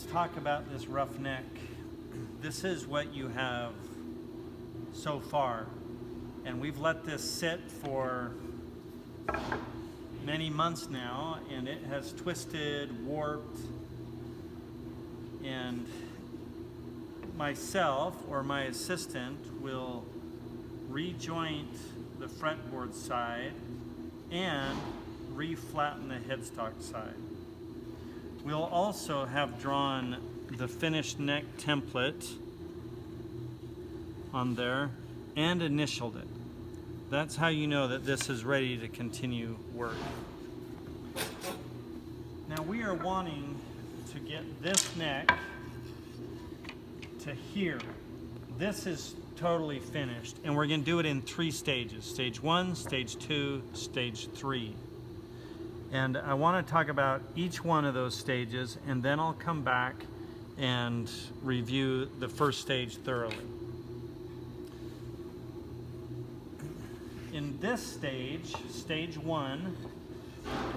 let's talk about this roughneck. This is what you have so far, and we've let this sit for many months now, and it has twisted, warped, and myself or my assistant will rejoint the fretboard side and reflatten the headstock side. We'll also have drawn the finished neck template on there and initialed it. That's how you know that this is ready to continue work. Now we are wanting to get this neck to here. This is totally finished, and we're going to do it in 3 stages. Stage 1, stage 2, stage 3. And I want to talk about each one of those stages, and then I'll come back and review the first stage thoroughly. In this stage, stage 1,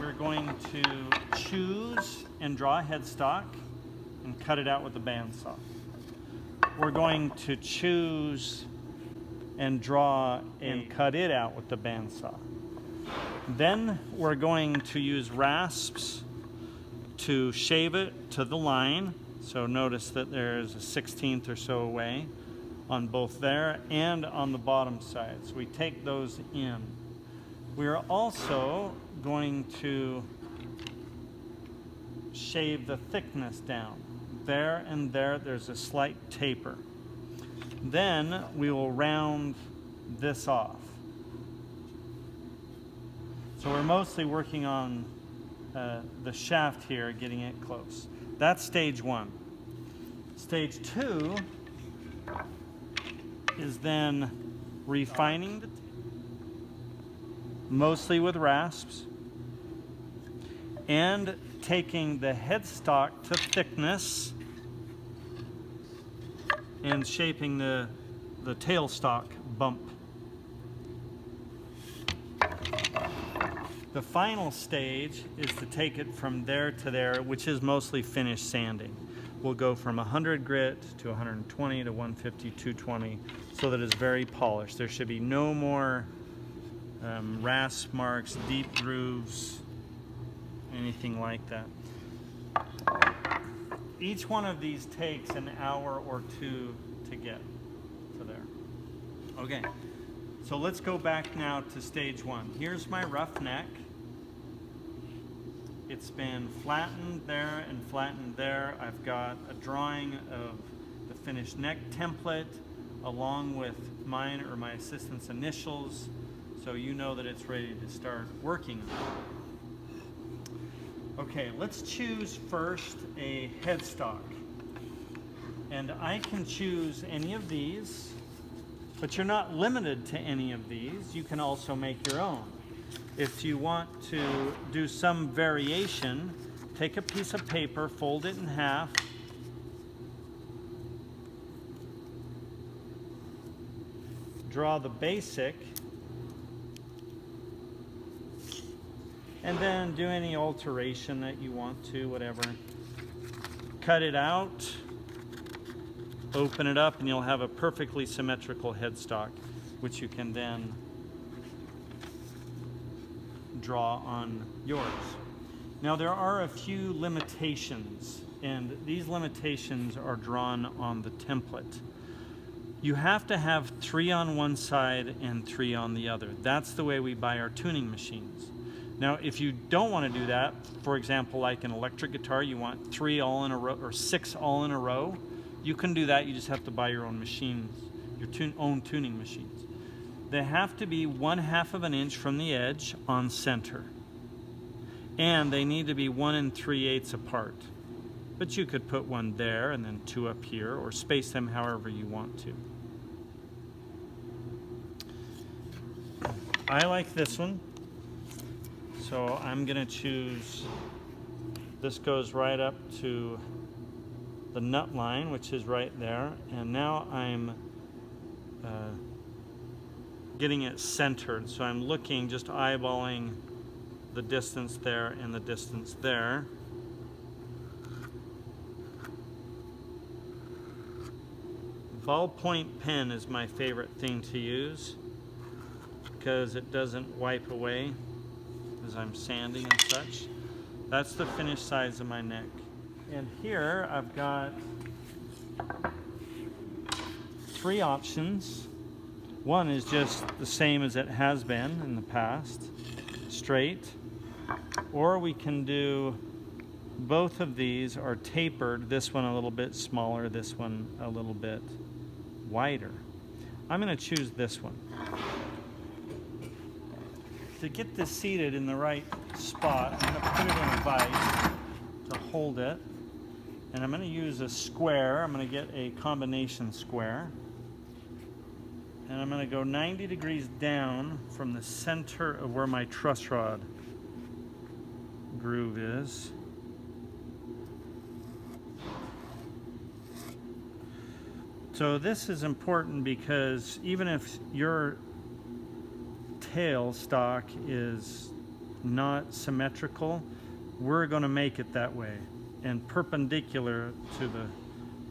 we're going to choose and draw a headstock and cut it out with a bandsaw. We're going to choose and draw and cut it out with the bandsaw. Then we're going to use rasps to shave it to the line. So notice that there's a 1/16 or so away on both there and on the bottom side. So we take those in. We are also going to shave the thickness down. There and there's a slight taper. Then we will round this off. So we're mostly working on the shaft here, getting it close. That's stage 1. Stage 2 is then refining the mostly with rasps and taking the headstock to thickness and shaping the tailstock bump. The final stage is to take it from there to there, which is mostly finished sanding. We'll go from 100 grit to 120 to 150, 220, so that it's very polished. There should be no more rasp marks, deep grooves, anything like that. Each one of these takes an hour or 2 to get to there. Okay, so let's go back now to stage 1. Here's my rough neck. It's been flattened there and flattened there. I've got a drawing of the finished neck template along with mine or my assistant's initials, so you know that it's ready to start working on it. Okay, let's choose first a headstock. And I can choose any of these, but you're not limited to any of these. You can also make your own. If you want to do some variation, take a piece of paper, fold it in half, draw the basic, and then do any alteration that you want to, whatever. Cut it out, open it up, and you'll have a perfectly symmetrical headstock, which you can then draw on yours. Now there are a few limitations, and these limitations are drawn on the template. You have to have 3 on one side and 3 on the other. That's the way we buy our tuning machines. Now if you don't want to do that, for example like an electric guitar, you want 3 all in a row or 6 all in a row, you can do that. You just have to buy your own machines, your own tuning machines. They have to be 1/2 of an inch from the edge on center. And they need to be 1 3/8 apart. But you could put 1 there and then 2 up here, or space them however you want to. I like this one. So I'm gonna choose, this goes right up to the nut line, which is right there. And now I'm getting it centered. So I'm looking, just eyeballing the distance there and the distance there. Ballpoint pen is my favorite thing to use because it doesn't wipe away as I'm sanding and such. That's the finished size of my neck. And here I've got 3 options. One is just the same as it has been in the past, straight. Or we can do both of these are tapered, this one a little bit smaller, this one a little bit wider. I'm going to choose this one. To get this seated in the right spot, I'm going to put it in a vise to hold it. And I'm going to use a square. I'm going to get a combination square. And I'm going to go 90 degrees down from the center of where my truss rod groove is. So this is important because even if your tail stock is not symmetrical, we're going to make it that way and perpendicular to the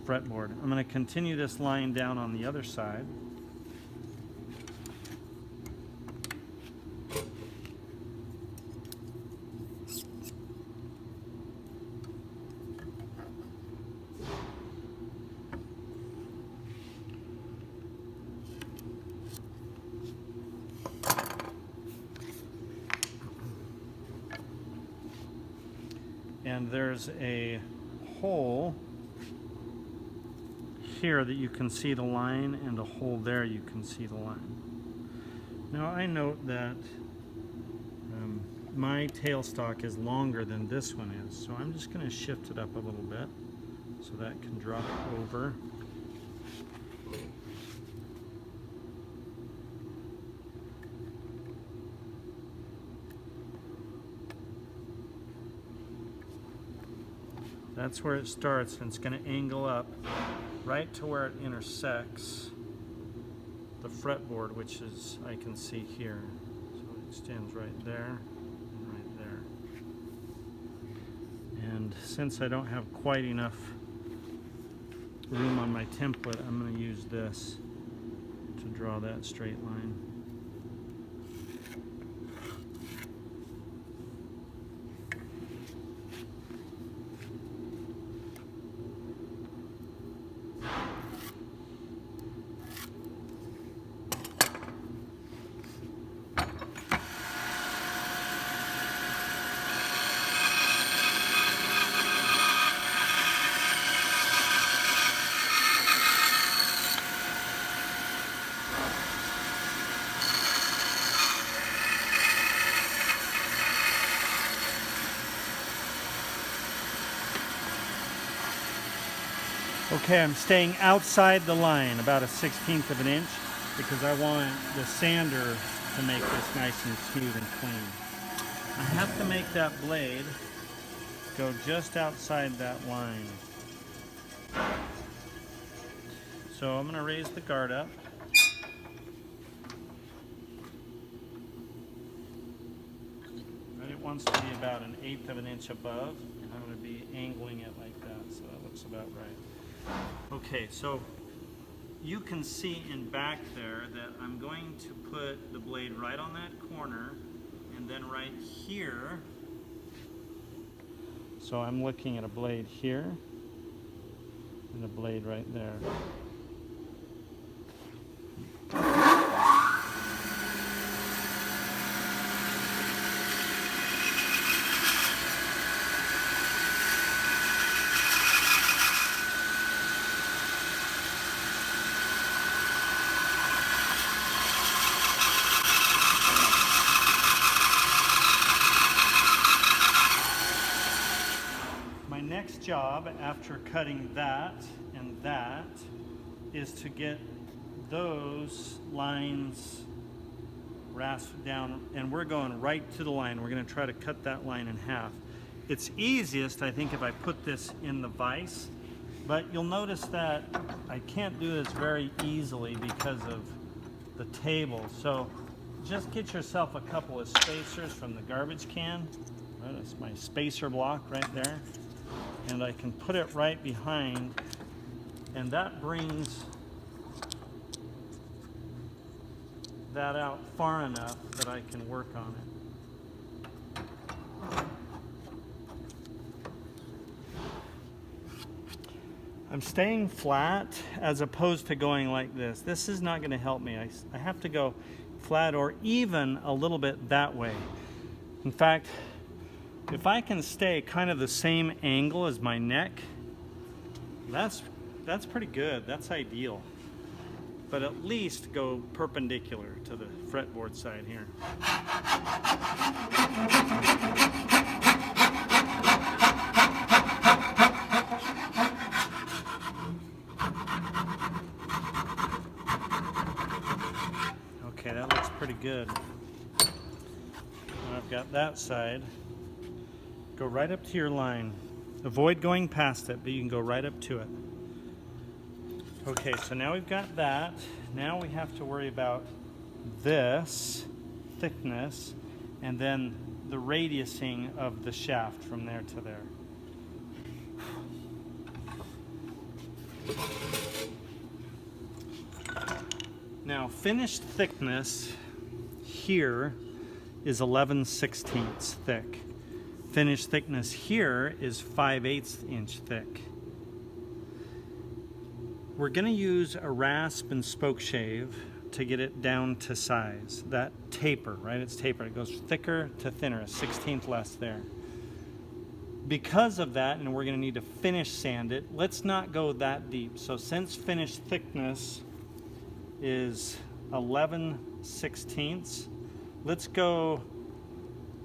fretboard. I'm going to continue this line down on the other side. And there's a hole here that you can see the line, and a hole there you can see the line. Now I note that my tailstock is longer than this one is, so I'm just going to shift it up a little bit so that can drop over. That's where it starts, and it's going to angle up right to where it intersects the fretboard, which is, I can see here. So it extends right there and right there. And since I don't have quite enough room on my template, I'm going to use this to draw that straight line. Okay, I'm staying outside the line, about a 1/16 of an inch, because I want the sander to make this nice and smooth and clean. I have to make that blade go just outside that line. So I'm going to raise the guard up. It wants to be about 1/8 of an inch above, and I'm going to be angling it like that, so that looks about right. Okay, so you can see in back there that I'm going to put the blade right on that corner and then right here. So I'm looking at a blade here and a blade right there. Next job after cutting that and that is to get those lines rasped down, and we're going right to the line. We're going to try to cut that line in half. It's easiest, I think, if I put this in the vise, but you'll notice that I can't do this very easily because of the table. So just get yourself a couple of spacers from the garbage can. That's my spacer block right there. And I can put it right behind, and that brings that out far enough that I can work on it. I'm staying flat as opposed to going like this. This is not going to help me. I have to go flat or even a little bit that way. In fact, if I can stay kind of the same angle as my neck, that's pretty good. That's ideal. But at least go perpendicular to the fretboard side here. Okay, that looks pretty good. I've got that side. Go right up to your line. Avoid going past it, but you can go right up to it. Okay, so now we've got that. Now we have to worry about this thickness and then the radiusing of the shaft from there to there. Now, finished thickness here is 11/16 thick. Finished thickness here is 5/8 inch thick. We're going to use a rasp and spoke shave to get it down to size. That taper, right? It's tapered. It goes thicker to thinner, a 1/16 less there. Because of that, and we're going to need to finish sand it, let's not go that deep. So since finished thickness is 11/16, let's go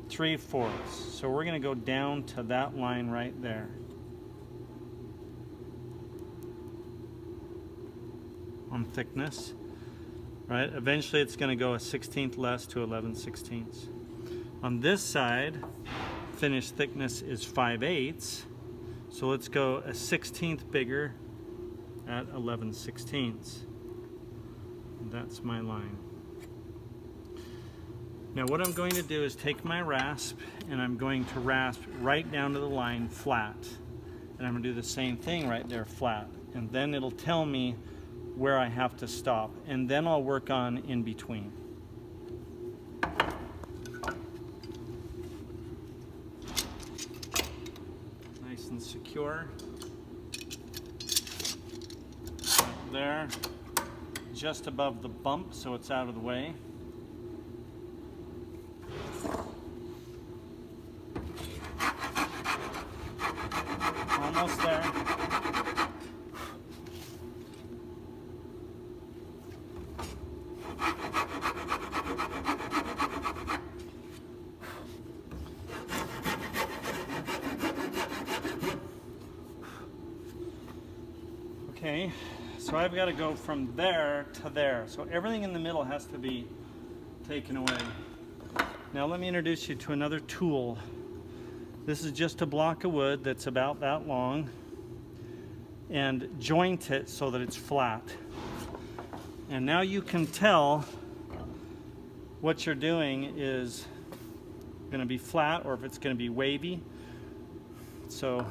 3/4. So we're going to go down to that line right there. On thickness, right? Eventually it's going to go a 1/16 less to 11/16. On this side, finished thickness is 5/8. So let's go a 1/16 bigger at 11/16. That's my line. Now what I'm going to do is take my rasp and I'm going to rasp right down to the line flat. And I'm going to do the same thing right there flat. And then it'll tell me where I have to stop. And then I'll work on in between. Nice and secure. Right there. Just above the bump so it's out of the way. Almost there. Okay, so I've got to go from there to there. So everything in the middle has to be taken away. Now let me introduce you to another tool. This is just a block of wood that's about that long, and joint it so that it's flat. And now you can tell what you're doing is going to be flat or if it's going to be wavy. So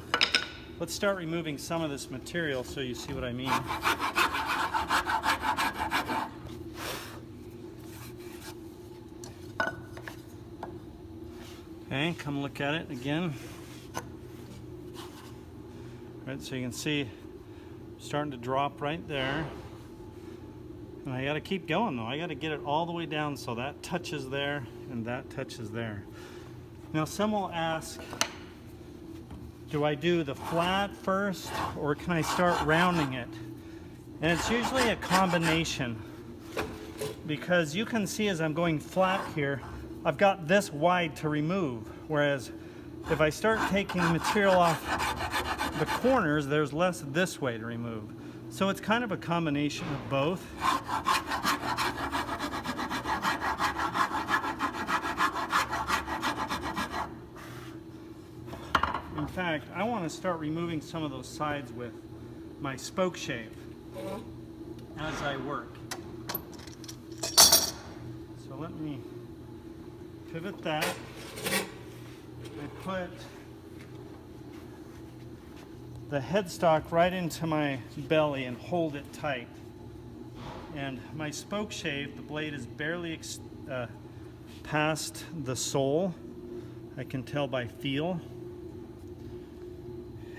let's start removing some of this material so you see what I mean. Okay, come look at it again. Right, so you can see starting to drop right there. And I got to keep going though. I got to get it all the way down so that touches there and that touches there. Now some will ask, do I do the flat first or can I start rounding it? And it's usually a combination, because you can see as I'm going flat here, I've got this wide to remove, whereas if I start taking material off the corners, there's less this way to remove. So it's kind of a combination of both. In fact, I want to start removing some of those sides with my spoke shave as I work. So let me pivot that. I put the headstock right into my belly and hold it tight. And my spoke shave, the blade is barely past the sole. I can tell by feel.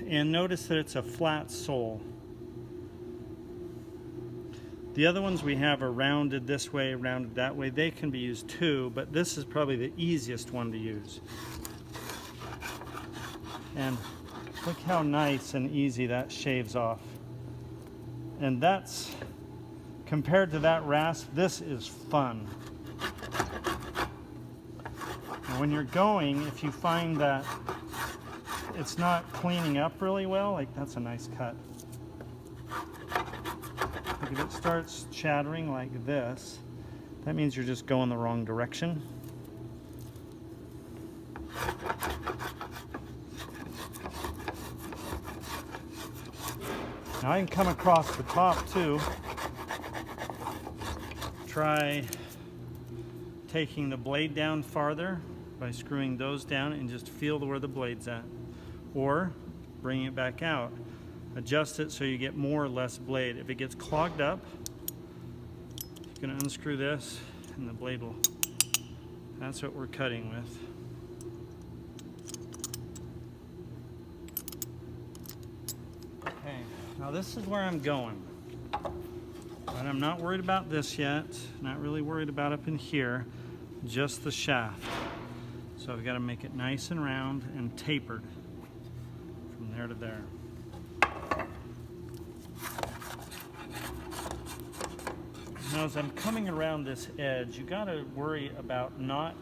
And notice that it's a flat sole. The other ones we have are rounded this way, rounded that way. They can be used too, but this is probably the easiest one to use. And look how nice and easy that shaves off. And that's, compared to that rasp, this is fun. And when you're going, if you find that it's not cleaning up really well, like that's a nice cut. Like if it starts chattering like this, that means you're just going the wrong direction. Now I can come across the top too. Try taking the blade down farther by screwing those down and just feel where the blade's at. Or bring it back out. Adjust it so you get more or less blade. If it gets clogged up, you're going to unscrew this and the blade will, that's what we're cutting with. Okay, now this is where I'm going. But I'm not worried about this yet, not really worried about up in here, just the shaft. So I've got to make it nice and round and tapered from there to there. Now as I'm coming around this edge, you got to worry about not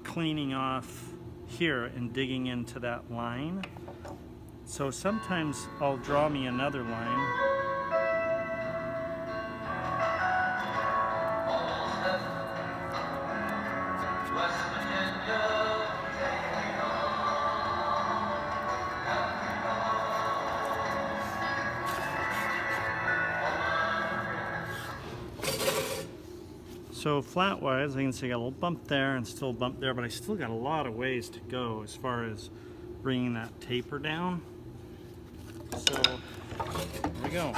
cleaning off here and digging into that line. So sometimes I'll draw me another line. So flat-wise, I can see I got a little bump there and still a bump there, but I still got a lot of ways to go as far as bringing that taper down. So, here we go.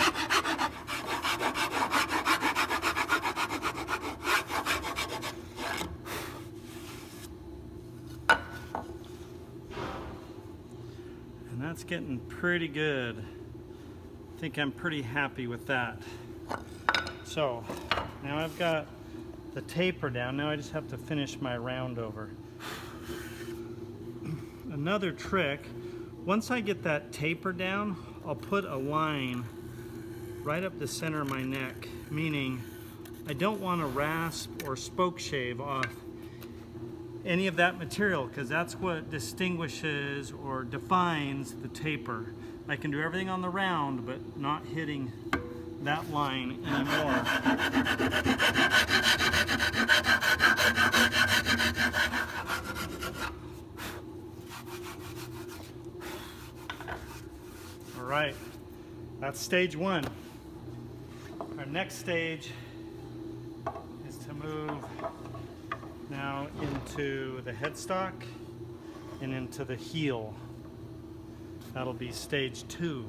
And that's getting pretty good. I think I'm pretty happy with that. So, now I've got the taper down. Now I just have to finish my round over. Another trick, once I get that taper down, I'll put a line right up the center of my neck, meaning I don't want to rasp or spoke shave off any of that material, because that's what distinguishes or defines the taper. I can do everything on the round, but not hitting that line anymore. All right, that's stage one. Our next stage is to move now into the headstock and into the heel. That'll be stage two.